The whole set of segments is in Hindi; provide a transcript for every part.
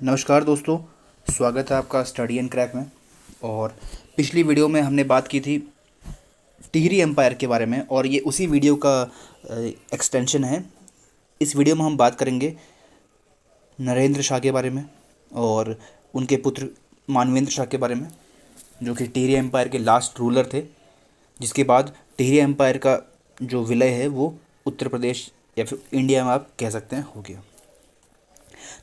नमस्कार दोस्तों, स्वागत है आपका स्टडी एंड क्रैक में। और पिछली वीडियो में हमने बात की थी टिहरी एम्पायर के बारे में और ये उसी वीडियो का एक्सटेंशन है। इस वीडियो में हम बात करेंगे नरेंद्र शाह के बारे में और उनके पुत्र मानवेंद्र शाह के बारे में, जो कि टिहरी एम्पायर के लास्ट रूलर थे, जिसके बाद टिहरी एम्पायर का जो विलय है वो उत्तर प्रदेश या फिर इंडिया में आप कह सकते हैं हो गया।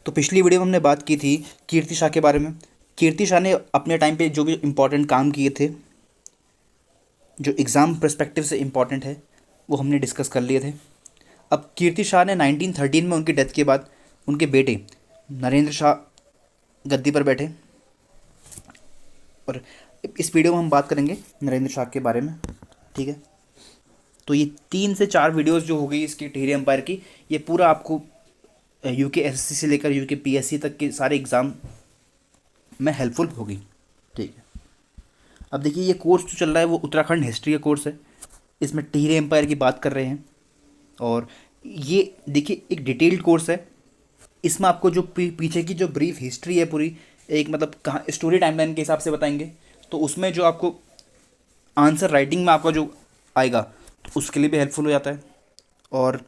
तो पिछली वीडियो में हमने बात की थी कीर्ति शाह के बारे में। कीर्ति शाह ने अपने टाइम पे जो भी इम्पोर्टेंट काम किए थे, जो एग्ज़ाम पर्सपेक्टिव से इम्पोर्टेंट है, वो हमने डिस्कस कर लिए थे। अब कीर्ति शाह ने 1913 में उनकी डेथ के बाद उनके बेटे नरेंद्र शाह गद्दी पर बैठे और इस वीडियो में हम बात करेंगे नरेंद्र शाह के बारे में। ठीक है, तो ये 3 से 4 वीडियोस जो हो गई इसकी टिहरी एम्पायर की, ये पूरा आपको यूके एसएससी से लेकर यूके पीएससी तक के सारे एग्ज़ाम में हेल्पफुल होगी। ठीक है, अब देखिए ये कोर्स जो चल रहा है वो उत्तराखंड हिस्ट्री का कोर्स है। इसमें टिहरी एम्पायर की बात कर रहे हैं और ये देखिए एक डिटेल्ड कोर्स है। इसमें आपको जो पीछे की जो ब्रीफ हिस्ट्री है पूरी, एक मतलब कहाँ स्टोरी टाइमलाइन के हिसाब से बताएंगे, तो उसमें जो आपको आंसर राइटिंग में आपका जो आएगा तो उसके लिए भी हेल्पफुल हो जाता है। और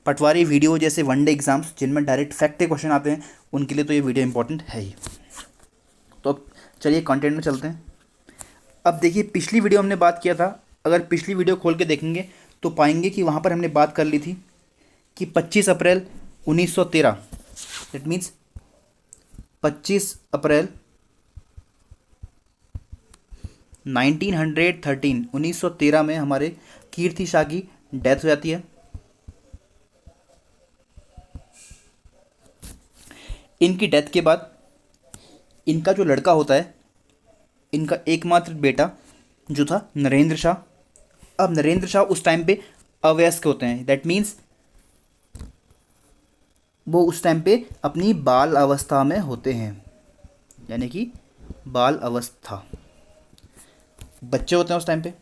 पटवारी वीडियो जैसे वनडे एग्जाम्स जिनमें डायरेक्ट फैक्ट के क्वेश्चन आते हैं, उनके लिए तो ये वीडियो इंपॉर्टेंट है ही। तो अब चलिए कंटेंट में चलते हैं। अब देखिए पिछली वीडियो हमने बात किया था, अगर पिछली वीडियो खोल के देखेंगे तो पाएंगे कि वहाँ पर हमने बात कर ली थी कि 25 अप्रैल 1913, दैट मीन्स 25 अप्रैल 1913 में हमारे कीर्ति शाह की डेथ हो जाती है। इनकी डेथ के बाद इनका जो लड़का होता है, इनका एकमात्र बेटा जो था नरेंद्र शाह। अब नरेंद्र शाह उस टाइम पे अवयस्क होते हैं, दैट मीन्स वो उस टाइम पे अपनी बाल अवस्था में होते हैं, यानी कि बाल अवस्था, बच्चे होते हैं उस टाइम पे।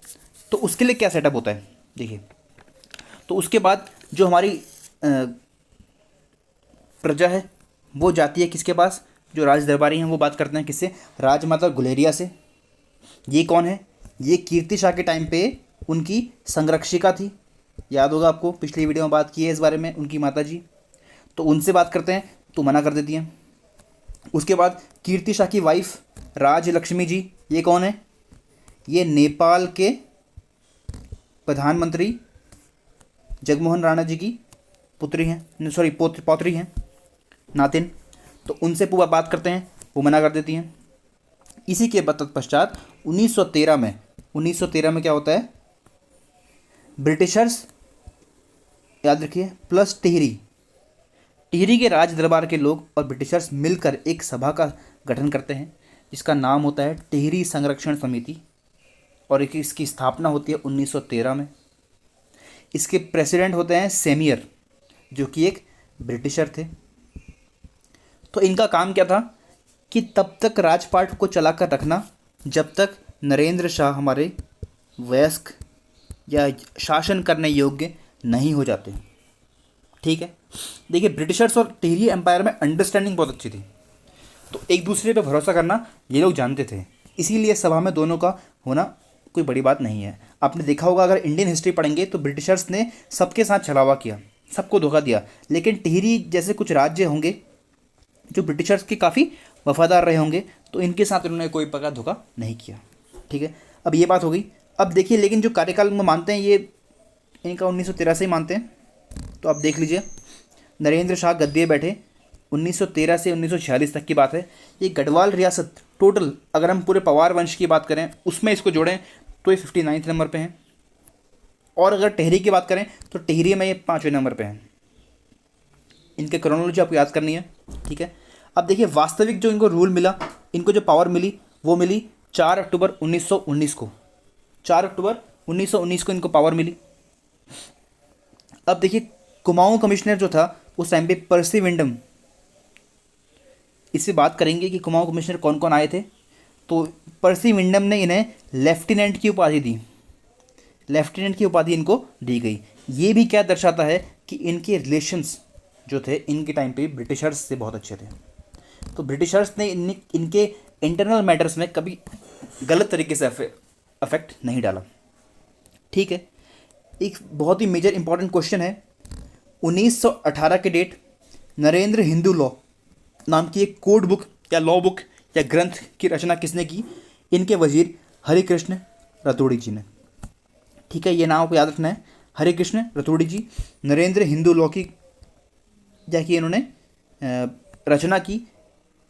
तो उसके लिए क्या सेटअप होता है देखिए। तो उसके बाद जो हमारी प्रजा है वो जाती है किसके पास, जो राज दरबारी हैं वो बात करते हैं किससे, राजमाता गुलेरिया से। ये कौन है, ये कीर्ति शाह के टाइम पे उनकी संरक्षिका थी, याद होगा आपको, पिछली वीडियो में बात की है इस बारे में, उनकी माता जी। तो उनसे बात करते हैं तो मना कर देती हैं। उसके बाद कीर्ति शाह की वाइफ राजलक्ष्मी जी, ये कौन है, ये नेपाल के प्रधानमंत्री जगमोहन राणा जी की पुत्री हैं, सॉरी पौत्री हैं, नातिन। तो उनसे पूरा बात करते हैं, वो मना कर देती हैं। इसी के तत्पश्चात 1913 में क्या होता है, ब्रिटिशर्स, याद रखिए, प्लस टिहरी के राज दरबार के लोग और ब्रिटिशर्स मिलकर एक सभा का गठन करते हैं जिसका नाम होता है टिहरी संरक्षण समिति, और इसकी स्थापना होती है 1913 में। इसके प्रेसिडेंट होते हैं सेमियर, जो कि एक ब्रिटिशर थे। तो इनका काम क्या था कि तब तक राजपाट को चलाकर रखना जब तक नरेंद्र शाह हमारे वयस्क या शासन करने योग्य नहीं हो जाते। ठीक है, देखिए ब्रिटिशर्स और टिहरी एम्पायर में अंडरस्टैंडिंग बहुत अच्छी थी, तो एक दूसरे पे भरोसा करना ये लोग जानते थे, इसीलिए सभा में दोनों का होना कोई बड़ी बात नहीं है। आपने देखा होगा, अगर इंडियन हिस्ट्री पढ़ेंगे तो ब्रिटिशर्स ने सबके साथ छलावा किया, सबको धोखा दिया, लेकिन टिहरी जैसे कुछ राज्य होंगे जो ब्रिटिशर्स के काफ़ी वफादार रहे होंगे, तो इनके साथ उन्होंने कोई प्रकार धोखा नहीं किया। ठीक है, अब ये बात हो गई। अब देखिए, लेकिन जो कार्यकाल में मानते हैं ये इनका 1913 से ही मानते हैं। तो अब देख लीजिए, नरेंद्र शाह गद्दी बैठे 1913 से 1946 तक की बात है। ये गढ़वाल रियासत टोटल, अगर हम पूरे पवार वंश की बात करें उसमें इसको जोड़ें तो ये 59 नंबर पे हैं, और अगर टिहरी की बात करें तो टिहरी में ये 5वें नंबर पे हैं। इनके क्रोनोलॉजी आपको याद करनी है। ठीक है, अब देखिए वास्तविक जो इनको रूल मिला, इनको जो पावर मिली वो मिली 4 अक्टूबर 1919 को। 4 अक्टूबर 1919 को इनको पावर मिली। अब देखिए कुमाऊं कमिश्नर जो था उस टाइम पे पर्सी विंडम, इससे बात करेंगे कि कुमाऊं कमिश्नर कौन कौन आए थे। तो पर्सी विंडम ने इन्हें लेफ्टिनेंट की उपाधि दी, लेफ्टिनेंट की उपाधि इनको दी गई। ये भी क्या दर्शाता है कि इनके रिलेशंस जो थे इनके टाइम पे ब्रिटिशर्स से बहुत अच्छे थे। तो ब्रिटिशर्स ने इनके इंटरनल मैटर्स में कभी गलत तरीके से अफेक्ट नहीं डाला। ठीक है, एक बहुत ही मेजर इंपॉर्टेंट क्वेश्चन है, 1918 के डेट नरेंद्र हिंदू लॉ नाम की एक कोड बुक या लॉ बुक या ग्रंथ की रचना किसने की? इनके वजीर हरिकृष्ण रतोड़ी जी ने। ठीक है, ये नाम आपको याद रखना है, हरिकृष्ण रतोड़ी जी नरेंद्र हिंदू लॉ की जाके इन्होंने रचना की।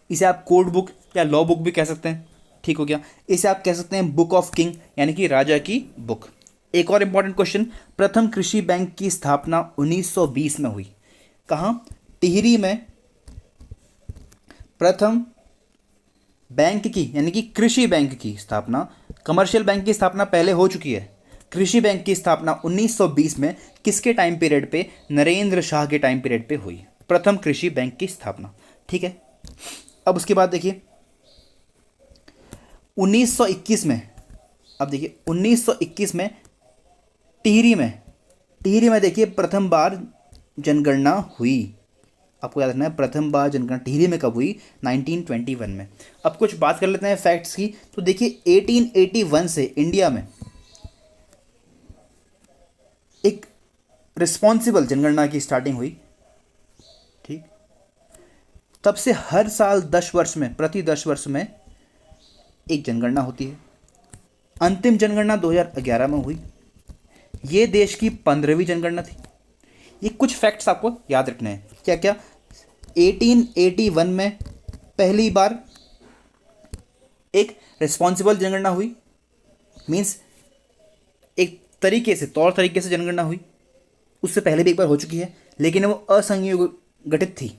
इसे आप कोड बुक या लॉ बुक भी कह सकते हैं। ठीक हो गया, इसे आप कह सकते हैं बुक ऑफ किंग यानी कि राजा की बुक। एक और इंपॉर्टेंट क्वेश्चन, प्रथम कृषि बैंक की स्थापना 1920 में हुई। कहाँ? टिहरी में प्रथम बैंक की यानी कि कृषि बैंक की स्थापना, कमर्शियल बैंक की स्थापना पहले हो चुकी है। कृषि बैंक की स्थापना 1920 में किसके टाइम पीरियड पे? नरेंद्र शाह के टाइम पीरियड पे हुई प्रथम कृषि बैंक की स्थापना। ठीक है, अब उसके बाद देखिए 1921 में, अब देखिए 1921 में टिहरी में देखिए प्रथम बार जनगणना हुई। आपको याद रखना है, प्रथम बार जनगणना टिहरी में कब हुई? 1921 में। अब कुछ बात कर लेते हैं फैक्ट्स की। तो देखिए 1881 से इंडिया में एक रिस्पॉन्सिबल जनगणना की स्टार्टिंग हुई। ठीक, तब से हर साल 10 वर्ष में, प्रति 10 वर्ष में एक जनगणना होती है। अंतिम जनगणना 2011 में हुई। ये देश की 15वीं जनगणना थी। ये कुछ फैक्ट्स आपको याद रखने हैं। क्या क्या? 1881 में पहली बार एक रिस्पॉन्सिबल जनगणना हुई, मीन्स एक तरीके से, तौर तरीके से जनगणना हुई। उससे पहले भी एक बार हो चुकी है, लेकिन वो असंगठित थी।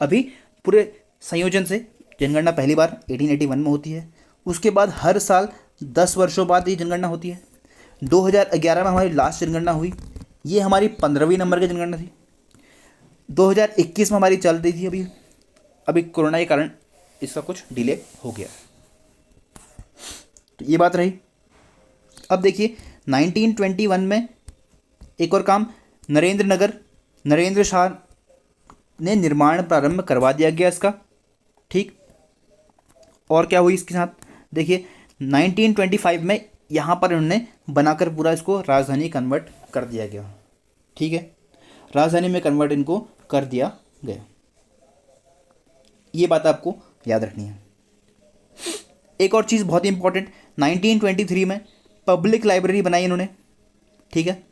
अभी पूरे संयोजन से जनगणना पहली बार 1881 में होती है। उसके बाद हर साल 10 वर्षों बाद ये जनगणना होती है। 2011 में हमारी लास्ट जनगणना हुई, ये हमारी 15वीं नंबर की जनगणना थी। 2021 में हमारी चल रही थी, अभी कोरोना के कारण इसका कुछ डिले हो गया। तो ये बात रही। अब देखिए 1921 में एक और काम, नरेंद्र शाह ने निर्माण प्रारंभ करवा दिया गया इसका। ठीक, और क्या हुई इसके साथ? देखिए 1925 में यहाँ पर उन्होंने बनाकर पूरा इसको राजधानी कन्वर्ट कर दिया गया। ठीक है, राजधानी में कन्वर्ट इनको कर दिया गया। ये बात आपको याद रखनी है। एक और चीज़ बहुत ही इंपॉर्टेंट, 1923 में पब्लिक लाइब्रेरी बनाई इन्होंने। ठीक है,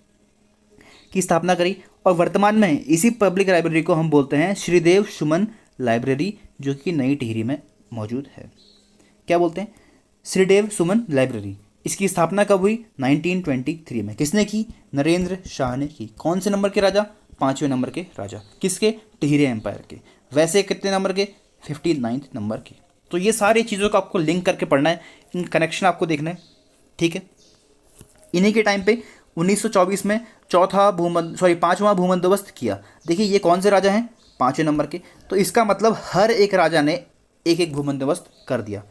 की स्थापना करी, और वर्तमान में इसी पब्लिक लाइब्रेरी को हम बोलते हैं श्रीदेव सुमन लाइब्रेरी, जो कि नई टिहरी में मौजूद है। क्या बोलते हैं? श्रीदेव सुमन लाइब्रेरी। इसकी स्थापना कब हुई? 1923 में। किसने की? नरेंद्र शाह ने की। कौन से नंबर के राजा? 5वें नंबर के राजा। किसके? टिहरी एम्पायर के। वैसे कितने नंबर के? 59 नंबर के। तो ये सारी चीज़ों को आपको लिंक करके पढ़ना है, इन कनेक्शन आपको देखना है। ठीक है, इन्हीं के टाइम पे 1924 में पाँचवां भूबंदोबस्त किया। देखिए ये कौन से राजा हैं? 5वें नंबर के। तो इसका मतलब हर एक राजा ने एक एक भूबंदोबस्त कर दिया।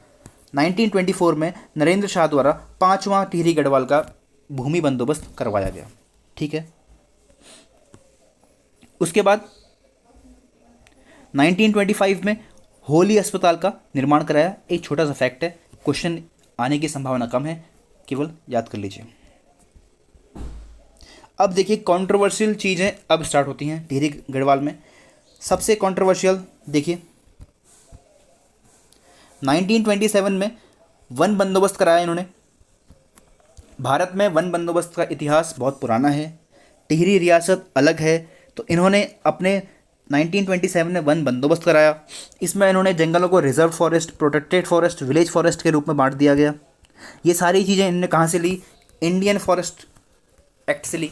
1924 में नरेंद्र शाह द्वारा 5वां टिहरी गढ़वाल का भूमि बंदोबस्त करवाया गया। ठीक है, उसके बाद 1925 में होली अस्पताल का निर्माण कराया। एक छोटा सा फैक्ट है, क्वेश्चन आने की संभावना कम है, केवल याद कर लीजिए। अब देखिए कंट्रोवर्शियल चीज़ें अब स्टार्ट होती हैं टिहरी गढ़वाल में। सबसे कंट्रोवर्शियल देखिए 1927 में वन बंदोबस्त कराया इन्होंने। भारत में वन बंदोबस्त का इतिहास बहुत पुराना है, टिहरी रियासत अलग है, तो इन्होंने अपने 1927 में वन बंदोबस्त कराया। इसमें इन्होंने जंगलों को reserve forest, protected forest, village forest के रूप में बांट दिया गया। ये सारी चीज़ें इन्होंने कहाँ से ली? इंडियन फॉरेस्ट एक्ट से ली।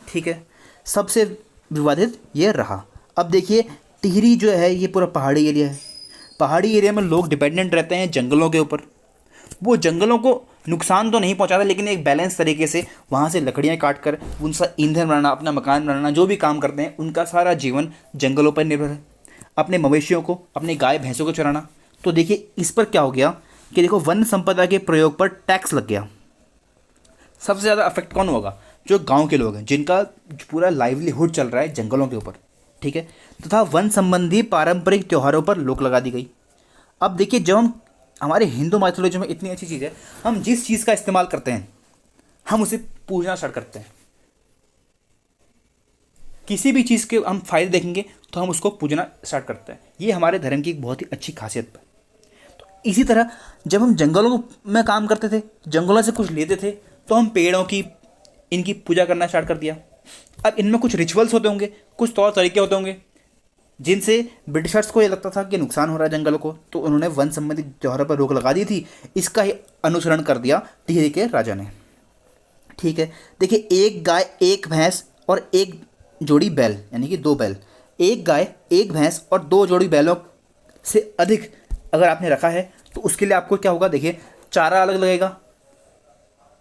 ठीक है, सबसे विवादित ये रहा। अब देखिए टिहरी जो है ये पूरा पहाड़ी एरिया है। पहाड़ी एरिया में लोग डिपेंडेंट रहते हैं जंगलों के ऊपर। वो जंगलों को नुकसान तो नहीं पहुंचाता, लेकिन एक बैलेंस तरीके से वहाँ से लकड़ियाँ काट कर उनका ईंधन बनाना, अपना मकान बनाना, जो भी काम करते हैं उनका सारा जीवन जंगलों पर निर्भर है। अपने मवेशियों को, अपने गाय भैंसों को चराना। तो देखिए इस पर क्या हो गया कि देखो वन संपदा के प्रयोग पर टैक्स लग गया। सबसे ज़्यादा अफेक्ट कौन होगा? जो गांव के लोग हैं, जिनका पूरा लाइवलीहुड चल रहा है जंगलों के ऊपर। ठीक है, तथा वन संबंधी पारंपरिक त्योहारों पर रोक लगा दी गई। अब देखिए, जब हम हमारे हिंदू माइथोलॉजी में इतनी अच्छी चीज़ है, हम जिस चीज़ का इस्तेमाल करते हैं हम उसे पूजना स्टार्ट करते हैं। किसी भी चीज़ के हम फायदे देखेंगे तो हम उसको पूजना स्टार्ट करते हैं। ये हमारे धर्म की एक बहुत ही अच्छी खासियत है। तो इसी तरह जब हम जंगलों में काम करते थे, जंगलों से कुछ लेते थे, तो हम पेड़ों की इनकी पूजा करना स्टार्ट कर दिया। अब इनमें कुछ रिचुअल्स होते होंगे, कुछ तौर तरीके होते होंगे जिनसे ब्रिटिशर्स को ये लगता था कि नुकसान हो रहा है जंगलों को, तो उन्होंने वन संबंधी त्योहारों पर रोक लगा दी थी। इसका ही अनुसरण कर दिया टिहरी के राजा ने। ठीक है, देखिए, एक गाय एक भैंस और एक जोड़ी बैल, यानी कि 2 बैल, एक गाय एक भैंस और 2 जोड़ी बैलों से अधिक अगर आपने रखा है तो उसके लिए आपको क्या होगा, देखिए, चारा अलग लगेगा,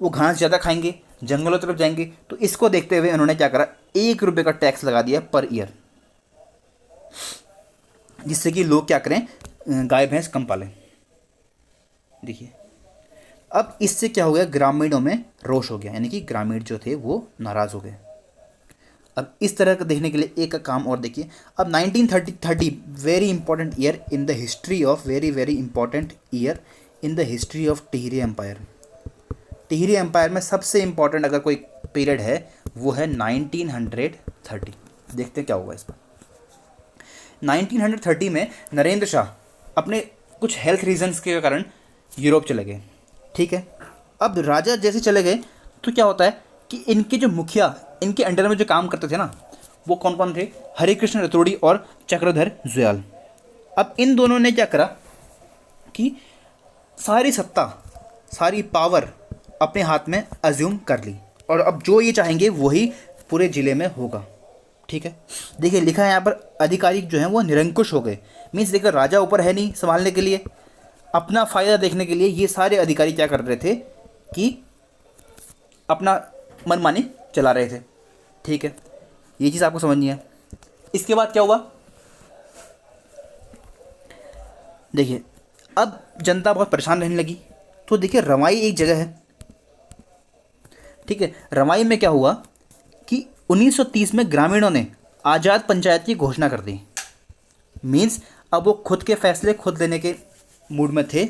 वो घास ज़्यादा खाएंगे, जंगलों तरफ जाएंगे। तो इसको देखते हुए उन्होंने क्या करा, 1 रुपये का टैक्स लगा दिया पर ईयर, जिससे कि लोग क्या करें, गाय भैंस कम पालें। देखिए, अब इससे क्या हो गया, ग्रामीणों में रोष हो गया, यानी कि ग्रामीण जो थे वो नाराज़ हो गए। अब इस तरह का देखने के लिए एक काम और देखिए। अब 1930 very important year in the history of very important year in the history of Tehri empire. Tehri empire में सबसे इंपॉर्टेंट अगर कोई पीरियड है वो है 1930। देखते हैं क्या हुआ इस पर। 1930 में नरेंद्र शाह अपने कुछ हेल्थ रीजंस के कारण यूरोप चले गए। ठीक है, अब राजा जैसे चले गए तो क्या होता है कि इनके जो मुखिया इनके अंडर में जो काम करते थे ना, वो कौन कौन थे, हरिकृष्ण रतोड़ी और चक्रधर जुयाल। अब इन दोनों ने क्या करा कि सारी सत्ता, सारी पावर अपने हाथ में अज्यूम कर ली, और अब जो ये चाहेंगे वही पूरे ज़िले में होगा। ठीक है, देखिए लिखा है यहाँ पर, अधिकारी जो हैं वो निरंकुश हो गए। मीन्स देखिए, राजा ऊपर है नहीं संभालने के लिए, अपना फ़ायदा देखने के लिए ये सारे अधिकारी क्या कर रहे थे कि अपना मनमानी चला रहे थे। ठीक है, ये चीज़ आपको समझनी है। इसके बाद क्या हुआ, देखिए, अब जनता बहुत परेशान रहने लगी। तो देखिए, रवाई एक जगह है। ठीक है, रवाई में क्या हुआ कि 1930 में ग्रामीणों ने आज़ाद पंचायत की घोषणा कर दी। मीन्स अब वो खुद के फैसले खुद लेने के मूड में थे।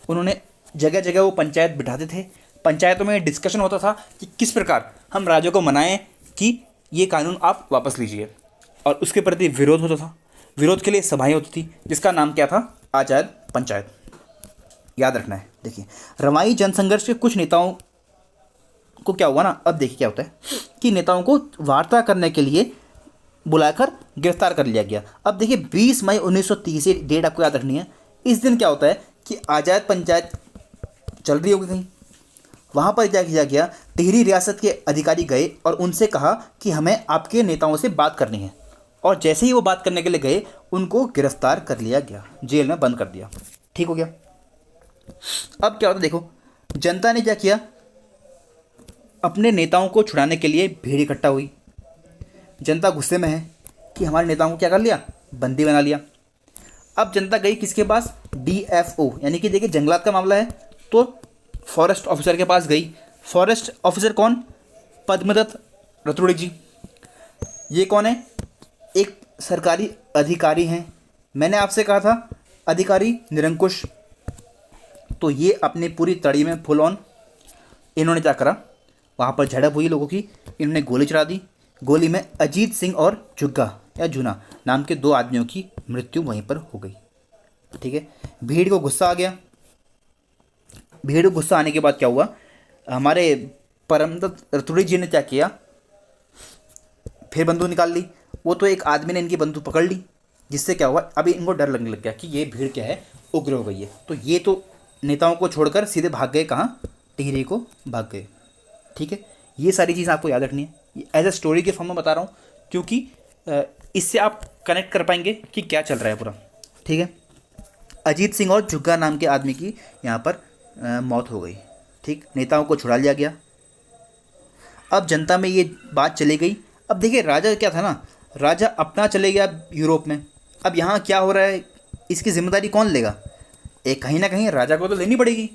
उन्होंने जगह जगह वो पंचायत बिठाते थे। पंचायतों में डिस्कशन होता था कि किस प्रकार हम राज्यों को मनाएं कि ये कानून आप वापस लीजिए, और उसके प्रति विरोध होता था। विरोध के लिए सभाएं होती थी जिसका नाम क्या था, आज़ाद पंचायत। याद रखना है। देखिए, रवाई जनसंघर्ष के कुछ नेताओं को क्या हुआ ना, अब देखिए क्या होता है कि नेताओं को वार्ता करने के लिए बुलाकर गिरफ्तार कर लिया गया। अब देखिए, 20 मई 1930 ये डेट आपको याद रखनी है। इस दिन क्या होता है कि आज़ाद पंचायत चल रही होगी कहीं, वहाँ पर क्या किया गया, टिहरी रियासत के अधिकारी गए और उनसे कहा कि हमें आपके नेताओं से बात करनी है, और जैसे ही वो बात करने के लिए गए उनको गिरफ्तार कर लिया गया, जेल में बंद कर दिया। ठीक हो गया। अब क्या होता है, देखो, जनता ने क्या किया, अपने नेताओं को छुड़ाने के लिए भीड़ इकट्ठा हुई। जनता गुस्से में है कि हमारे नेताओं को क्या कर लिया, बंदी बना लिया। अब जनता गई किसके पास, DFO, यानी कि देखिए जंगलात का मामला है तो फॉरेस्ट ऑफिसर के पास गई। फॉरेस्ट ऑफिसर कौन, पद्मदत्त रतोड़ी जी। ये कौन है, एक सरकारी अधिकारी हैं। मैंने आपसे कहा था अधिकारी निरंकुश। तो ये अपनी पूरी तड़ी में फुल ऑन, इन्होंने क्या करा, वहाँ पर झड़प हुई लोगों की, इन्होंने गोली चला दी। गोली में अजीत सिंह और जुग्गा या जूना नाम के 2 आदमियों की मृत्यु वहीं पर हो गई। ठीक है, भीड़ को गुस्सा आ गया। भीड़ को गुस्सा आने के बाद क्या हुआ, हमारे परमदत्त रतोड़ी जी ने क्या किया, फिर बंदूक निकाल ली। वो तो एक आदमी ने इनकी बंदूक पकड़ ली, जिससे क्या हुआ, अभी इनको डर लगने लग गया कि ये भीड़ क्या है, उग्र हो गई है। तो ये तो नेताओं को छोड़कर सीधे भाग गए, कहाँ, टिहरी को भाग गए। ठीक है, ये सारी चीज़ आपको याद रखनी है। एज ए स्टोरी के फॉर्म में बता रहा हूँ, क्योंकि इससे आप कनेक्ट कर पाएंगे कि क्या चल रहा है पूरा। ठीक है, अजीत सिंह और जुग्गा नाम के आदमी की यहाँ पर मौत हो गई। ठीक, नेताओं को छुड़ा लिया गया। अब जनता में ये बात चली गई। अब देखिए, राजा क्या था ना, राजा अपना चले गया यूरोप में। अब यहाँ क्या हो रहा है, इसकी जिम्मेदारी कौन लेगा, एक कहीं ना कहीं राजा को तो लेनी पड़ेगी।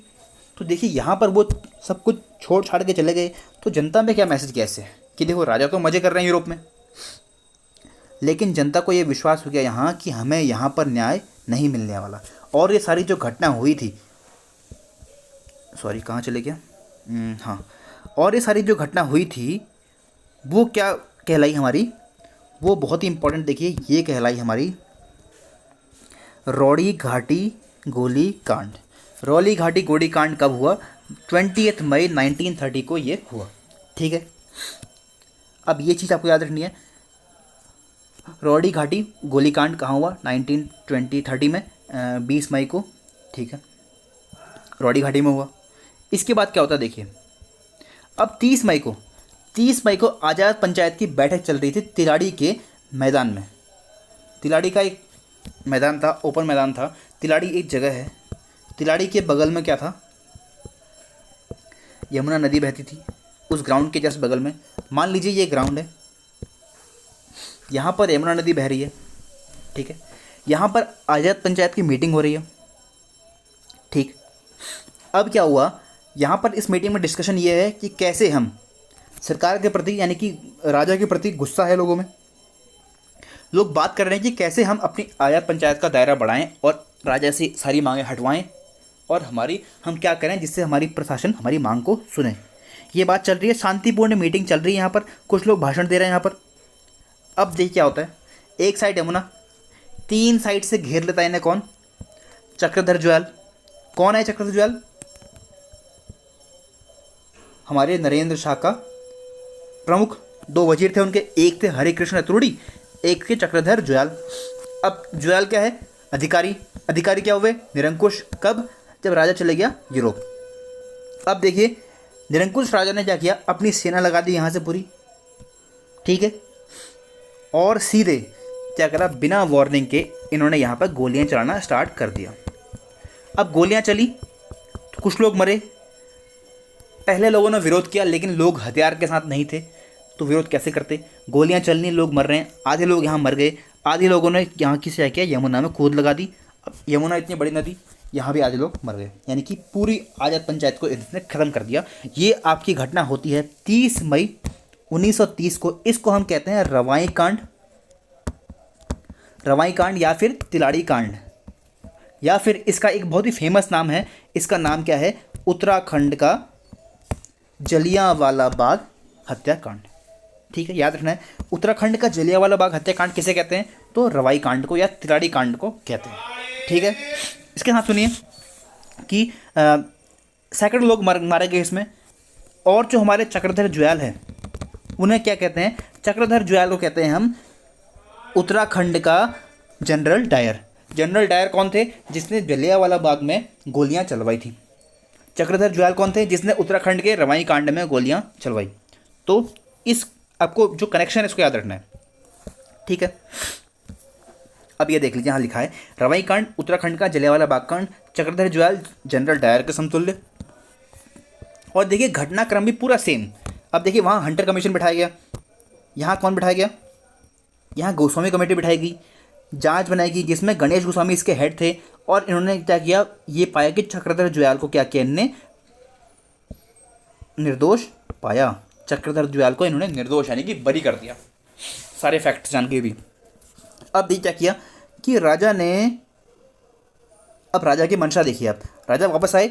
तो देखिए, यहाँ पर वो सब कुछ छोड़ छाड़ के चले गए। तो जनता में क्या मैसेज गया इससे कि देखो, राजा तो मज़े कर रहे हैं यूरोप में, लेकिन जनता को ये विश्वास हो गया यहाँ कि हमें यहाँ पर न्याय नहीं मिलने वाला। और ये सारी जो घटना हुई थी, सॉरी कहाँ चले गया, हाँ, और ये सारी जो घटना हुई थी वो क्या कहलाई हमारी, वो बहुत ही इम्पोर्टेंट, देखिए ये कहलाई हमारी रौड़ी घाटी गोली कांड। रौली घाटी गोली कांड कब हुआ? 20 मई 1930 को ये हुआ। ठीक है, अब ये चीज़ आपको याद रखनी है, रौड़ी घाटी गोली कांड कहाँ हुआ? 1930 में 20 मई को। ठीक है, रौड़ी घाटी में हुआ। इसके बाद क्या होता है देखिए, अब 30 मई को आज़ाद पंचायत की बैठक चल रही थी तिलाड़ी के मैदान में। तिलाड़ी का एक मैदान था, ओपन मैदान था। तिलाड़ी एक जगह है, तिलाड़ी के बगल में क्या था, यमुना नदी बहती थी। उस ग्राउंड के जस्ट बगल में, मान लीजिए ये ग्राउंड है, यहाँ पर यमुना नदी बह रही है। ठीक है, यहाँ पर आज़ाद पंचायत की मीटिंग हो रही है। ठीक, अब क्या हुआ, यहाँ पर इस मीटिंग में डिस्कशन ये है कि कैसे हम सरकार के प्रति, यानी कि राजा के प्रति गुस्सा है लोगों में, लोग बात कर रहे हैं कि कैसे हम अपनी आज़ाद पंचायत का दायरा बढ़ाएं और राजा से सारी मांगें हटवाएं और हम क्या करें जिससे हमारी प्रशासन हमारी मांग को सुने। ये बात चल रही है, शांतिपूर्ण मीटिंग चल रही है। यहाँ पर कुछ लोग भाषण दे रहे हैं यहाँ पर। अब देखिए क्या होता है, एक साइड यमुना, 3 साइड से घेर लेता है इन्हें कौन? चक्रधर जुयाल। कौन है चक्रधर जुयाल? हमारे नरेंद्र शाह का प्रमुख 2 वजीर थे उनके, एक थे हरे कृष्ण अतुर्डी, एक थे चक्रधर जुयाल। अब जुयाल क्या है? अधिकारी। अधिकारी क्या हुए? निरंकुश। कब? जब राजा चले गया यूरोप। अब देखिए निरंकुश राजा ने क्या किया, अपनी सेना लगा दी यहाँ से पूरी। ठीक है, और सीधे क्या करा, बिना वार्निंग के इन्होंने यहाँ पर गोलियाँ चलाना स्टार्ट कर दिया। अब गोलियाँ चली तो कुछ लोग मरे। पहले लोगों ने विरोध किया, लेकिन लोग हथियार के साथ नहीं थे तो विरोध कैसे करते? गोलियां चलनी, लोग मर रहे हैं, आधे लोग यहाँ मर गए, आधे लोगों ने यहाँ की क्या किया, यमुना में कूद लगा दी। अब यमुना इतनी बड़ी नदी, यहाँ भी आधे लोग मर गए, यानी कि पूरी आज़ाद पंचायत को इसने ख़त्म कर दिया। ये आपकी घटना होती है 30 मई 1930 को। इसको हम कहते हैं रवाई कांड, रवाई कांड या फिर तिलाड़ी कांड, या फिर इसका एक बहुत ही फेमस नाम है, इसका नाम क्या है? उत्तराखंड का जलियांवाला बाग हत्याकांड। ठीक है, याद रखना है, उत्तराखंड का जलियांवाला बाग हत्याकांड किसे कहते हैं? तो रवाई कांड को या तिलाड़ी कांड को कहते हैं। ठीक है, इसके साथ सुनिए कि सैकड़ों लोग मारे गए इसमें। और जो हमारे चक्रधर जुयाल हैं उन्हें क्या कहते हैं? चक्रधर जुयाल को कहते हैं हम उत्तराखंड का जनरल डायर। जनरल डायर कौन थे? जिसने जलियांवाला बाग में गोलियां चलवाई थी। चक्रधर जुयाल कौन थे? जिसने उत्तराखंड के रवाई कांड में गोलियां चलवाई। तो इस आपको जो कनेक्शन है इसको याद रखना है। ठीक है, अब ये देख लीजिए, यहाँ लिखा है रवाई कांड उत्तराखंड का जलियांवाला बाग कांड, चक्रधर जुयाल जनरल डायर के समतुल्य। और देखिए घटनाक्रम भी पूरा सेम। अब देखिए वहाँ हंटर कमीशन बिठाया गया, यहाँ कौन बिठाया गया? यहाँ गोस्वामी कमेटी बिठाई गई, जांच बनाएगी जिसमें गणेश गोस्वामी इसके हेड थे। और इन्होंने क्या किया, ये पाया कि चक्रधर जुयाल को क्या किया, इनने निर्दोष पाया। चक्रधर जुयाल को इन्होंने निर्दोष यानी कि बरी कर दिया, सारे फैक्ट्स जान के भी। अब भी क्या किया कि राजा ने, अब राजा की मंशा देखिए, अब राजा वापस आए,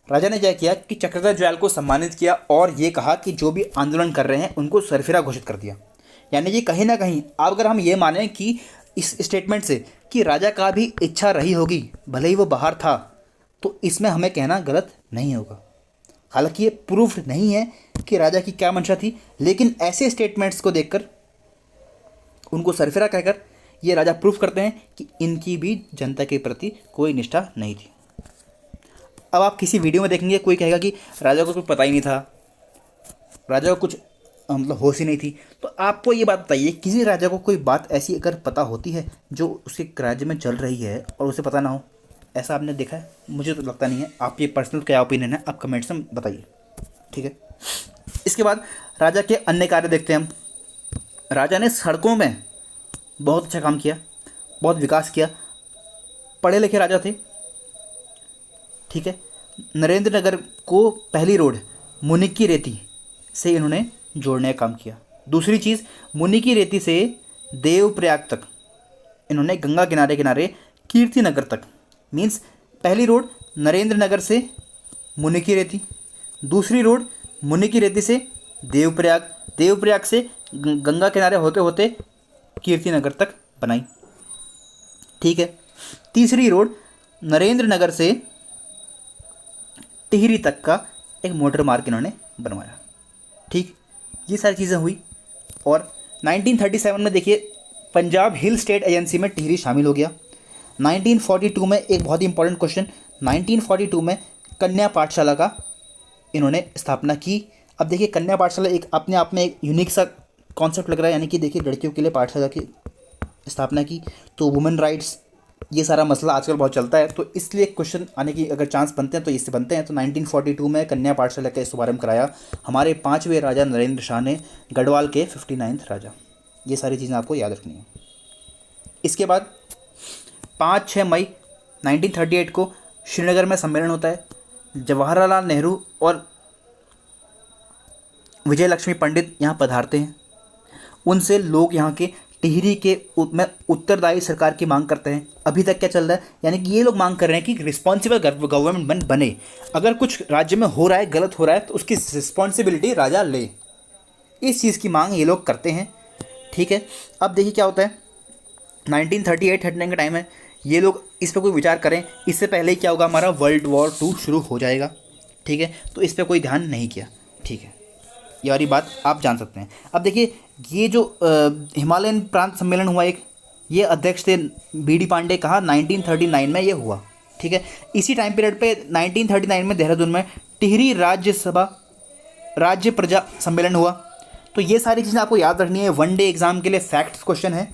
राजा ने क्या किया कि चक्रधर जुयाल को सम्मानित किया और ये कहा कि जो भी आंदोलन कर रहे हैं उनको सरफिरा घोषित कर दिया। यानी कि कहीं ना कहीं अगर हम ये मानें कि इस स्टेटमेंट से कि राजा का भी इच्छा रही होगी, भले ही वो बाहर था, तो इसमें हमें कहना गलत नहीं होगा। हालांकि ये प्रूफ नहीं है कि राजा की क्या मंशा थी, लेकिन ऐसे स्टेटमेंट्स को देखकर, उनको सरफिरा कहकर ये राजा प्रूफ करते हैं कि इनकी भी जनता के प्रति कोई निष्ठा नहीं थी। अब आप किसी वीडियो में देखेंगे कोई कहेगा कि राजा को कुछ पता ही नहीं था, राजा को कुछ मतलब होश ही नहीं थी। तो आपको ये बात बताइए, किसी राजा को कोई बात ऐसी अगर पता होती है जो उसके राज्य में चल रही है और उसे पता ना हो, ऐसा आपने देखा है? मुझे तो लगता नहीं है। आप ये पर्सनल क्या ओपिनियन है, आप कमेंट्स में बताइए। ठीक है, इसके बाद राजा के अन्य कार्य देखते हैं हम। राजा ने सड़कों में बहुत अच्छा काम किया, बहुत विकास किया, पढ़े लिखे राजा थे। ठीक है, नरेंद्र नगर को पहली रोड मुनि की रेती से इन्होंने जोड़ने का काम किया। दूसरी चीज़, मुनि की रेती से देवप्रयाग तक इन्होंने गंगा किनारे किनारे कीर्ति नगर तक, मीन्स पहली रोड नरेंद्र नगर से मुनि की रेती, दूसरी रोड मुनि की रेती से देवप्रयाग, देवप्रयाग से गंगा किनारे होते होते कीर्ति नगर तक बनाई। ठीक है। तीसरी रोड नरेंद्र नगर से टिहरी तक का एक मोटर मार्ग इन्होंने बनवाया। ठीक, ये सारी चीज़ें हुई। और 1937 में देखिए पंजाब हिल स्टेट एजेंसी में टिहरी शामिल हो गया। 1942 में एक बहुत ही इंपॉर्टेंट क्वेश्चन, 1942 में कन्या पाठशाला का इन्होंने स्थापना की। अब देखिए कन्या पाठशाला एक अपने आप में एक यूनिक सा कॉन्सेप्ट लग रहा है, यानी कि देखिए लड़कियों के लिए पाठशाला की स्थापना की, तो वुमेन राइट्स ये सारा मसला आजकल बहुत चलता है, तो इसलिए क्वेश्चन आने की अगर चांस बनते हैं तो इससे बनते हैं। तो 1942 में कन्या पाठशाला का शुभारंभ कराया हमारे 5वें राजा नरेंद्र शाह ने, गढ़वाल के 59th राजा। ये सारी चीज़ें आपको याद रखनी है। इसके बाद 5-6 मई 1938 को श्रीनगर में सम्मेलन होता है। जवाहरलाल नेहरू और विजय लक्ष्मी पंडित यहाँ पधारते हैं। उनसे लोग यहाँ के टिहरी के में उत्तरदायी सरकार की मांग करते हैं। अभी तक क्या चल रहा है, यानी कि ये लोग मांग कर रहे हैं कि रिस्पॉन्सिबल गवर्नमेंट बने। अगर कुछ राज्य में हो रहा है, गलत हो रहा है, तो उसकी रिस्पॉन्सिबिलिटी राजा ले। इस चीज़ की मांग ये लोग करते हैं। ठीक है। अब देखिए क्या होता है, 1938-39 का टाइम है, ये लोग इस पर कोई विचार करें, इससे पहले ही क्या होगा, हमारा वर्ल्ड वॉर 2 शुरू हो जाएगा। ठीक है, तो इस पर कोई ध्यान नहीं किया। ठीक है, ये वाली बात आप जान सकते हैं। अब देखिए ये जो हिमालयन प्रांत सम्मेलन हुआ एक, ये अध्यक्ष थे BD पांडे, कहा 1939 में ये हुआ। ठीक है। इसी टाइम पीरियड पे 1939 में देहरादून में टिहरी राज्य प्रजा सम्मेलन हुआ। तो ये सारी चीज़ें आपको याद रखनी है, वन डे एग्जाम के लिए फैक्ट्स क्वेश्चन है।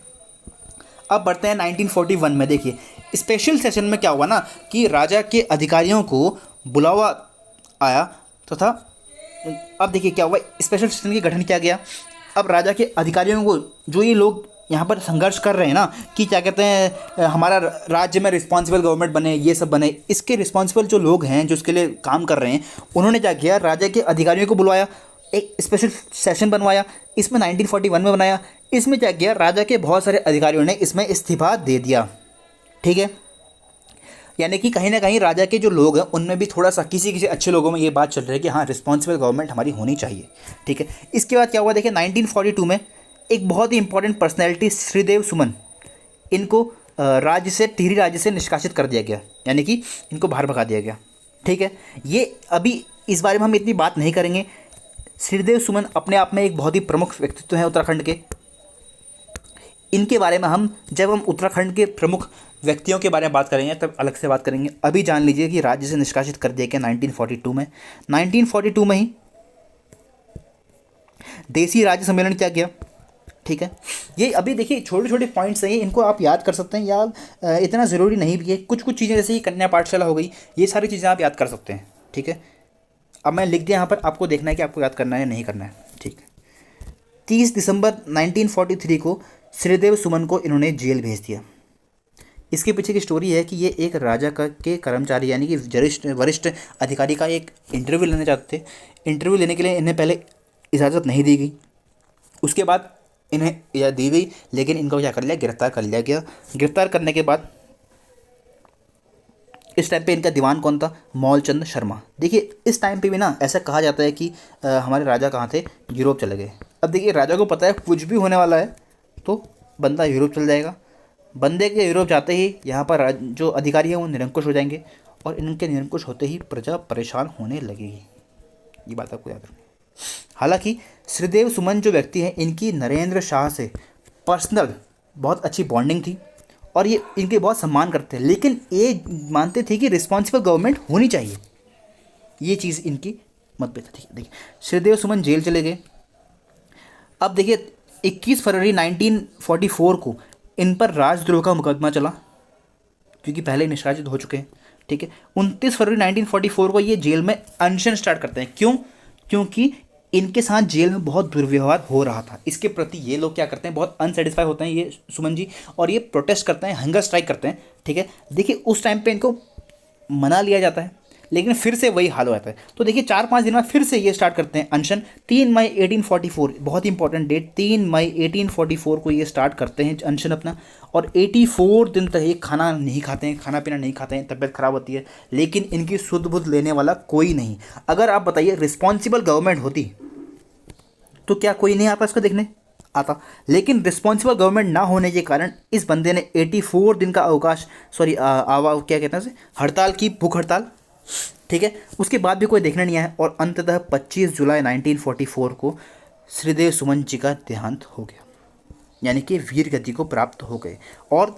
अब बढ़ते हैं 1941 में। देखिए स्पेशल सेशन में क्या हुआ ना, कि राजा के अधिकारियों को बुलावा आया तथा अब देखिए क्या हुआ, स्पेशल सेशन के गठन किया गया। अब राजा के अधिकारियों को, जो ये लोग यहाँ पर संघर्ष कर रहे हैं ना, कि क्या कहते हैं हमारा राज्य में रिस्पॉन्सिबल गवर्नमेंट बने, ये सब बने, इसके रिस्पॉन्सिबल जो लोग हैं जो इसके लिए काम कर रहे हैं, उन्होंने क्या किया, राजा के अधिकारियों को बुलवाया, एक स्पेशल सेशन बनवाया। इसमें 1941 में बनाया। इसमें क्या किया, राजा के बहुत सारे अधिकारियों ने इसमें इस्तीफा दे दिया। ठीक है, यानी कि कहीं ना कहीं राजा के जो लोग हैं उनमें भी थोड़ा सा किसी अच्छे लोगों में ये बात चल रही है कि हाँ रिस्पॉन्सिबल गवर्नमेंट हमारी होनी चाहिए। ठीक है। इसके बाद क्या हुआ, देखिए 1942 में एक बहुत ही इंपॉर्टेंट पर्सनैलिटी श्रीदेव सुमन, इनको राज्य से, टिहरी राज्य से निष्कासित कर दिया गया, यानी कि इनको बाहर भगा दिया गया। ठीक है। ये अभी इस बारे में हम इतनी बात नहीं करेंगे। श्रीदेव सुमन अपने आप में एक बहुत ही प्रमुख व्यक्तित्व हैं उत्तराखंड के। इनके बारे में हम जब हम उत्तराखंड के प्रमुख व्यक्तियों के बारे में बात करेंगे तब अलग से बात करेंगे। अभी जान लीजिए कि राज्य से निष्कासित कर दिया गया 1942 में। 1942 में ही देसी राज्य सम्मेलन किया गया। ठीक है। ये अभी देखिए छोटे छोटे पॉइंट्स हैं, इनको आप याद कर सकते हैं, या इतना ज़रूरी नहीं भी है। कुछ चीज़ें जैसे कि कन्या पाठशाला हो गई, ये सारी चीज़ें आप याद कर सकते हैं। ठीक है। अब मैं लिख दिया यहाँ पर, आपको देखना है कि आपको याद करना है या नहीं करना है। ठीक। 30 दिसंबर 1943 को श्रीदेव सुमन को इन्होंने जेल भेज दिया। इसके पीछे की स्टोरी है कि ये एक राजा के कर्मचारी, यानी कि वरिष्ठ अधिकारी का एक इंटरव्यू लेना चाहते थे। इंटरव्यू लेने के लिए इन्हें पहले इजाज़त नहीं दी गई, उसके बाद इन्हें यह दी गई, लेकिन इनको क्या कर लिया, गिरफ्तार कर लिया गया। गिरफ्तार करने के बाद इस टाइम पे इनका दीवान कौन था, मौलचंद शर्मा। देखिए इस टाइम पे भी ना ऐसा कहा जाता है कि हमारे राजा कहाँ थे, यूरोप चले गए। अब देखिए राजा को पता है कुछ भी होने वाला है तो बंदा यूरोप चल जाएगा। बंदे के यूरोप जाते ही यहाँ पर जो अधिकारी हैं वो निरंकुश हो जाएंगे, और इनके निरंकुश होते ही प्रजा परेशान होने लगेगी। ये बात आपको याद रखनी है। हालांकि श्रीदेव सुमन जो व्यक्ति हैं, इनकी नरेंद्र शाह से पर्सनल बहुत अच्छी बॉन्डिंग थी और ये इनके बहुत सम्मान करते हैं, लेकिन ये मानते थे कि रिस्पॉन्सिबल गवर्नमेंट होनी चाहिए। ये चीज़ इनकी मतभेद थी। देखिए श्रीदेव सुमन जेल चले गए। अब देखिए 21 फरवरी 1944 को इन पर राजद्रोह का मुकदमा चला, क्योंकि पहले निष्कासित हो चुके हैं। ठीक है। 29 फरवरी 1944 को ये जेल में अनशन स्टार्ट करते हैं। क्यों? क्योंकि इनके साथ जेल में बहुत दुर्व्यवहार हो रहा था। इसके प्रति ये लोग क्या करते हैं, बहुत अनसेटिस्फाई होते हैं ये सुमन जी, और ये प्रोटेस्ट करते हैं, हंगर स्ट्राइक करते हैं। ठीक है। देखिए उस टाइम पे इनको मना लिया जाता है, लेकिन फिर से वही हाल हो जाता है। तो देखिए 4-5 दिन बाद फिर से ये स्टार्ट करते हैं अनशन। 3 मई 1844, बहुत इंपॉर्टेंट डेट, 3 मई 1844 को ये स्टार्ट करते हैं अनशन अपना, और 84 दिन तक ये खाना नहीं खाते हैं, खाना पीना नहीं खाते हैं, तबीयत खराब होती है, लेकिन इनकी सुध बुध लेने वाला कोई नहीं। अगर आप बताइए रिस्पॉन्सिबल गवर्नमेंट होती तो क्या कोई नहीं आता इसको देखने आता, लेकिन रिस्पॉन्सिबल गवर्नमेंट ना होने के कारण इस बंदे ने 84 दिन का अवकाश, सॉरी क्या कहते हैं उसे, हड़ताल की, भूख हड़ताल, ठीक है। उसके बाद भी कोई देखने नहीं आया, और अंततः 25 जुलाई 1944 को श्रीदेव सुमन जी का देहांत हो गया, यानी कि वीर गति को प्राप्त हो गए। और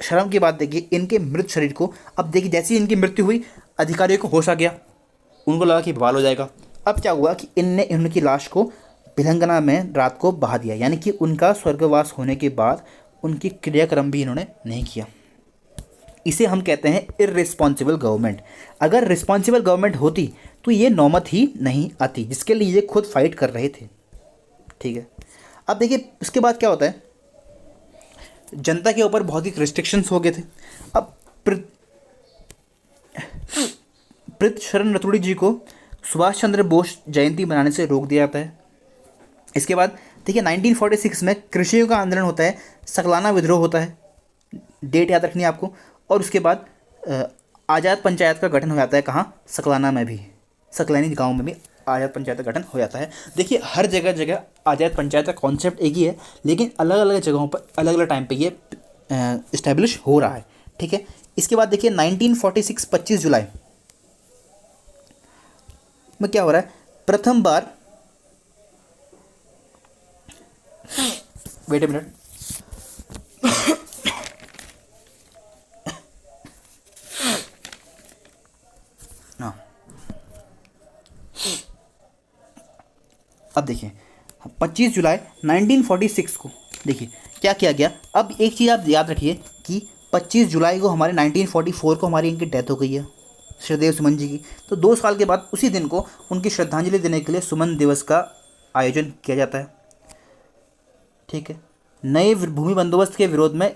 शर्म की बात देखिए, इनके मृत शरीर को, अब देखिए जैसे ही इनकी मृत्यु हुई अधिकारियों को होश आ गया, उनको लगा कि बवाल हो जाएगा। अब क्या हुआ कि इनने उनकी लाश को भिलंगना में रात को बहा दिया, यानी कि उनका स्वर्गवास होने के बाद उनकी क्रियाक्रम भी इन्होंने नहीं किया। इसे हम कहते हैं इररिस्पॉन्सिबल गवर्नमेंट। अगर रिस्पॉन्सिबल गवर्नमेंट होती तो ये नौबत ही नहीं आती, जिसके लिए ये खुद फाइट कर रहे थे, ठीक है। अब देखिए उसके बाद क्या होता है, जनता के ऊपर बहुत ही रिस्ट्रिक्शंस हो गए थे। अब पृथ्वीशरण रतुड़ी जी को सुभाष चंद्र बोस जयंती मनाने से रोक दिया जाता है। इसके बाद देखिए 1946 में कृषियों का आंदोलन होता है, सकलाना विद्रोह होता है, डेट याद रखनी है आपको। और उसके बाद आज़ाद पंचायत का गठन हो जाता है, कहाँ, सकलाना में भी, सकलैनी गांव में भी आज़ाद पंचायत का गठन हो जाता है। देखिए हर जगह जगह आज़ाद पंचायत का कॉन्सेप्ट एक ही है, लेकिन अलग अलग जगहों पर अलग अलग टाइम पे ये इस्टेब्लिश हो रहा है, ठीक है। इसके बाद देखिए 1946 25 जुलाई में क्या हो रहा है, प्रथम बार, वेट ए मिनट, हाँ, अब देखिए 25 जुलाई 1946 को देखिए क्या किया गया। अब एक चीज़ आप याद रखिए कि 25 जुलाई को हमारे 1944 को हमारी इनकी डेथ हो गई है, श्रीदेव सुमन जी की। तो 2 साल के बाद उसी दिन को उनकी श्रद्धांजलि देने के लिए सुमन दिवस का आयोजन किया जाता है, ठीक है। नए भूमि बंदोबस्त के विरोध में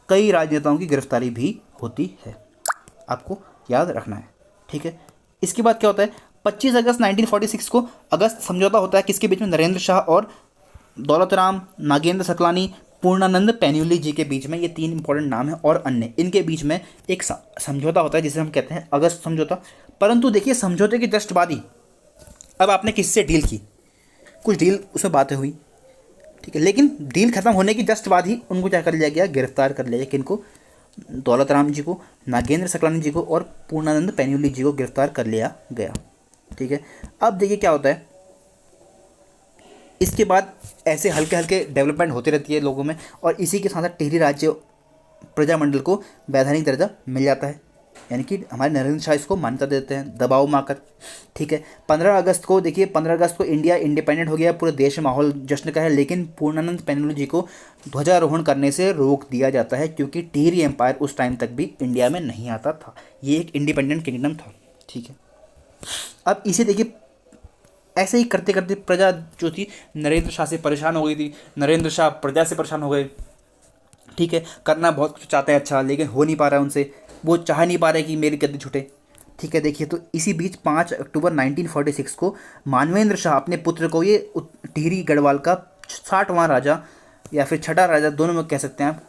कई राजनेताओं की गिरफ्तारी भी होती है, आपको याद रखना है, ठीक है। इसके बाद क्या होता है, 25 अगस्त 1946 को अगस्त समझौता होता है, किसके बीच में, नरेंद्र शाह और दौलत राम, नागेंद्र सकलानी, पूर्णानंद पैन्यूली जी के बीच में। ये 3 इंपॉर्टेंट नाम हैं, और अन्य इनके बीच में एक समझौता होता है जिसे हम कहते हैं अगस्त समझौता। परंतु देखिए समझौते के जस्ट बाद ही अब आपने किससे डील की, कुछ डील उसमें बातें हुई, ठीक है, लेकिन डील खत्म होने की जस्ट बाद ही उनको क्या कर लिया गया, गिरफ्तार कर लिया गया। किनको, दौलत राम जी को, नागेंद्र सकलानी जी को और पूर्णानंद पैन्यूली जी को गिरफ्तार कर लिया गया, ठीक है। अब देखिए क्या होता है, इसके बाद ऐसे हल्के हल्के डेवलपमेंट होती रहती है लोगों में, और इसी के साथ साथ टिहरी राज्य प्रजामंडल को वैधानिक दर्जा मिल जाता है, यानी कि हमारे नरेंद्र शाह इसको मान्यता देते हैं दबाव में आकर, ठीक है। 15 अगस्त को देखिए, 15 अगस्त को इंडिया इंडिपेंडेंट हो गया, पूरे देश में माहौल जश्न का है, लेकिन पूर्णानंद पैन्यूली जी को ध्वजारोहण करने से रोक दिया जाता है, क्योंकि टिहरी एम्पायर उस टाइम तक भी इंडिया में नहीं आता था, ये एक इंडिपेंडेंट किंगडम था, ठीक है। अब इसे देखिए ऐसे ही करते करते प्रजा जो थी नरेंद्र शाह से परेशान हो गई थी, नरेंद्र शाह प्रजा से परेशान हो गए, ठीक है। करना बहुत कुछ चाहते हैं अच्छा, लेकिन हो नहीं पा रहा है उनसे, वो चाह नहीं पा रहे कि मेरी गद्दी छूटे, ठीक है। देखिए तो इसी बीच 5 अक्टूबर 1946 को मानवेंद्र शाह अपने पुत्र को, ये टिहरी गढ़वाल का 60वां राजा या फिर छठा राजा, दोनों में कह सकते हैं आप,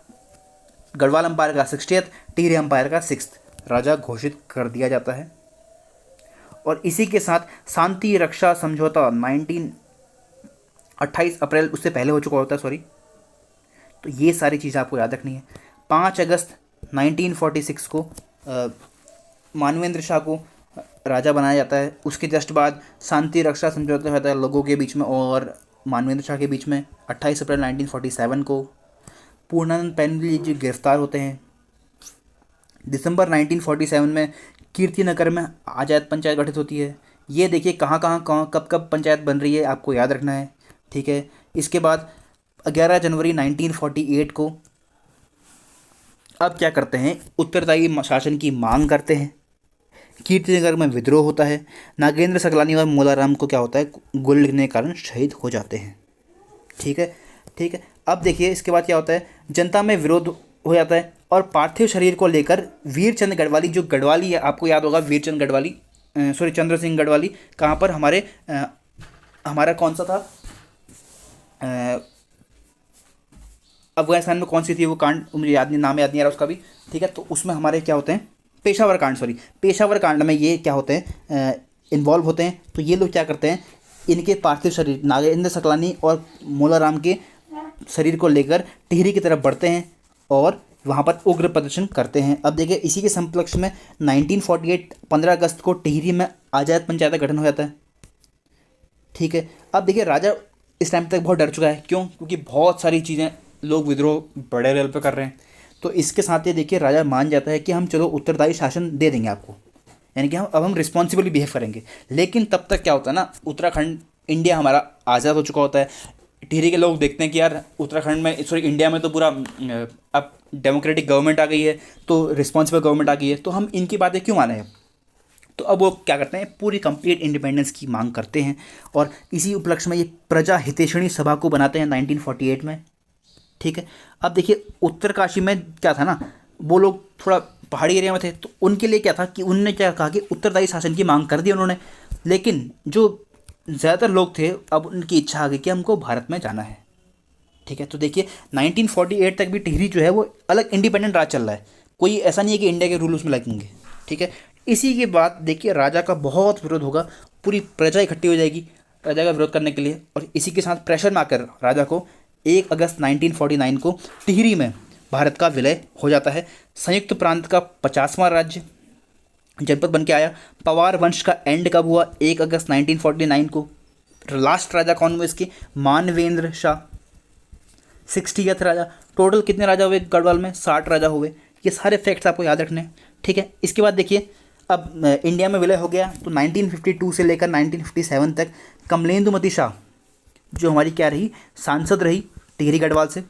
गढ़वाल एम्पायर का 60th, टिहरी एम्पायर का 6th राजा घोषित कर दिया जाता है। और इसी के साथ शांति रक्षा समझौता 28 अप्रैल, उससे पहले हो चुका होता है, सॉरी। तो ये सारी चीज़ें आपको याद रखनी है। 5 अगस्त 1946 को मानवेंद्र शाह को राजा बनाया जाता है। उसके जस्ट बाद शांति रक्षा समझौता होता है लोगों के बीच में और मानवेंद्र शाह के बीच में। 28 अप्रैल 1947 को पूर्णानंद पैन्यूली जी गिरफ्तार होते हैं। दिसंबर 1947 में कीर्तिनगर में आज़ाद पंचायत गठित होती है। ये देखिए कहाँ कब कब पंचायत बन रही है, आपको याद रखना है, ठीक है। इसके बाद 11 जनवरी 1948 को अब क्या करते हैं, उत्तरदायी शासन की मांग करते हैं। कीर्तिनगर में विद्रोह होता है। नागेंद्र सकलानी और मोलाराम को क्या होता है, गोली लगने के कारण शहीद हो जाते हैं, ठीक है, ठीक है। अब देखिए इसके बाद क्या होता है, जनता में विरोध हो जाता है और पार्थिव शरीर को लेकर वीरचंद गढ़वाली, जो गढ़वाली है आपको याद होगा, वीरचंद गढ़वाली सॉरी चंद्र सिंह गढ़वाली कहाँ पर हमारा कौन सा था, अफगानिस्तान में कौन सी थी वो कांड, मुझे नाम याद नहीं आ रहा उसका भी, ठीक है। तो उसमें हमारे क्या होते हैं, पेशावर कांड, सॉरी पेशावर कांड में ये क्या होते हैं, इन्वॉल्व होते हैं। तो ये लोग क्या करते हैं, इनके पार्थिव शरीर नागेंद्र सकलानी और मोलाराम के शरीर को लेकर टिहरी की तरफ बढ़ते हैं और वहाँ पर उग्र प्रदर्शन करते हैं। अब देखिए इसी के समकक्ष में 1948 15 अगस्त को टिहरी में आज़ाद पंचायत का गठन हो जाता है, ठीक है। अब देखिए राजा इस टाइम तक बहुत डर चुका है, क्यों, क्योंकि बहुत सारी चीज़ें लोग विद्रोह बड़े लेवल पर कर रहे हैं। तो इसके साथ ये देखिए राजा मान जाता है कि हम चलो उत्तरदायी शासन दे देंगे आपको, यानी कि हम रिस्पॉन्सिबली बिहेव करेंगे। लेकिन तब तक क्या होता है ना, उत्तराखंड इंडिया हमारा आज़ाद हो चुका होता है। टिहरी के लोग देखते हैं कि यार उत्तराखंड में, सॉरी इंडिया में तो पूरा अब डेमोक्रेटिक गवर्नमेंट आ गई है, तो रिस्पॉन्सिबल गवर्नमेंट आ गई है, तो हम इनकी बातें क्यों माने हैं। तो अब वो क्या करते हैं, पूरी कंप्लीट इंडिपेंडेंस की मांग करते हैं और इसी उपलक्ष्य में ये प्रजा हितैषणी सभा को बनाते हैं 1948 में, ठीक है। अब देखिए उत्तरकाशी में क्या था ना, वो लोग थोड़ा पहाड़ी एरिया में थे, तो उनके लिए क्या था कि उनने क्या कहा कि उत्तरदायी शासन की मांग कर दी उन्होंने। लेकिन जो ज़्यादातर लोग थे, अब उनकी इच्छा आ गई कि हमको भारत में जाना है, ठीक है। तो देखिए 1948 तक भी टिहरी जो है वो अलग इंडिपेंडेंट राज चल रहा है, कोई ऐसा नहीं है कि इंडिया के रूल उसमें लगेंगे, ठीक है। इसी के बाद देखिए राजा का बहुत विरोध होगा, पूरी प्रजा इकट्ठी हो जाएगी राजा का विरोध करने के लिए, और इसी के साथ प्रेशर में आकर राजा को 1 अगस्त 1949 को टिहरी में भारत का विलय हो जाता है। संयुक्त प्रांत का 50वां राज्य जनपद बन के आया। पवार वंश का एंड कब हुआ, 1 अगस्त 1949 को। लास्ट राजा कौन हुए इसके, मानवेंद्र शाह, 60th राजा। टोटल कितने राजा हुए गढ़वाल में, 60 राजा हुए। ये सारे फैक्ट्स आपको याद रखने हैं, ठीक है। इसके बाद देखिए अब इंडिया में विलय हो गया, तो 1952 से लेकर 1957 तक कमलेंदुमती शाह जो हमारी क्या रही, सांसद रही टिहरी गढ़वाल से।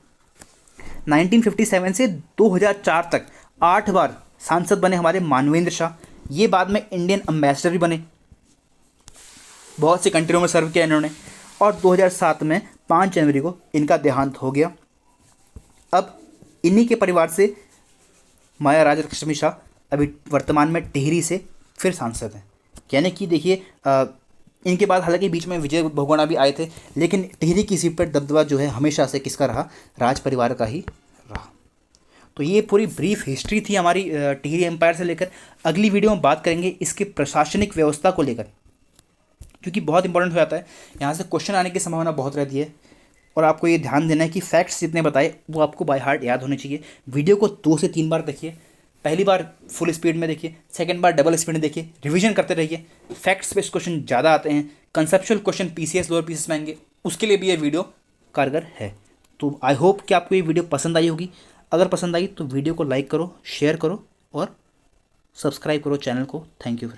1957 से 2004 तक 8 बार सांसद बने हमारे मानवेंद्र शाह। ये बाद में इंडियन एम्बेसडर भी बने, बहुत सी कंट्रियों में सर्व किया इन्होंने। और 2007 में 5 जनवरी को इनका देहांत हो गया। अब इन्हीं के परिवार से माया राज लक्ष्मी शाह अभी वर्तमान में टिहरी से फिर सांसद हैं। यानी कि देखिए इनके बाद हालांकि बीच में विजय बहुगुणा भी आए थे, लेकिन टिहरी की सीट पर दबदबा जो है हमेशा से किसका रहा, राज परिवार का ही रहा। तो ये पूरी ब्रीफ हिस्ट्री थी हमारी टिहरी एम्पायर से लेकर। अगली वीडियो में बात करेंगे इसके प्रशासनिक व्यवस्था को लेकर, क्योंकि बहुत इंपॉर्टेंट हो जाता है, यहाँ से क्वेश्चन आने की संभावना बहुत रहती है। और आपको ये ध्यान देना है कि फैक्ट्स जितने बताए वो आपको बाय हार्ट याद होने चाहिए। वीडियो को 2 से 3 बार देखिए, पहली बार फुल स्पीड में देखिए, सेकंड बार डबल स्पीड में देखिए, रिवीजन करते रहिए। फैक्ट्स बेस्ड क्वेश्चन ज़्यादा आते हैं, conceptual question PCS lower PCS में आएंगे, उसके लिए भी ये वीडियो कारगर है। तो आई होप कि आपको ये वीडियो पसंद आई होगी। अगर पसंद आई तो वीडियो को लाइक करो, शेयर करो और सब्सक्राइब करो चैनल को। Thank you friend.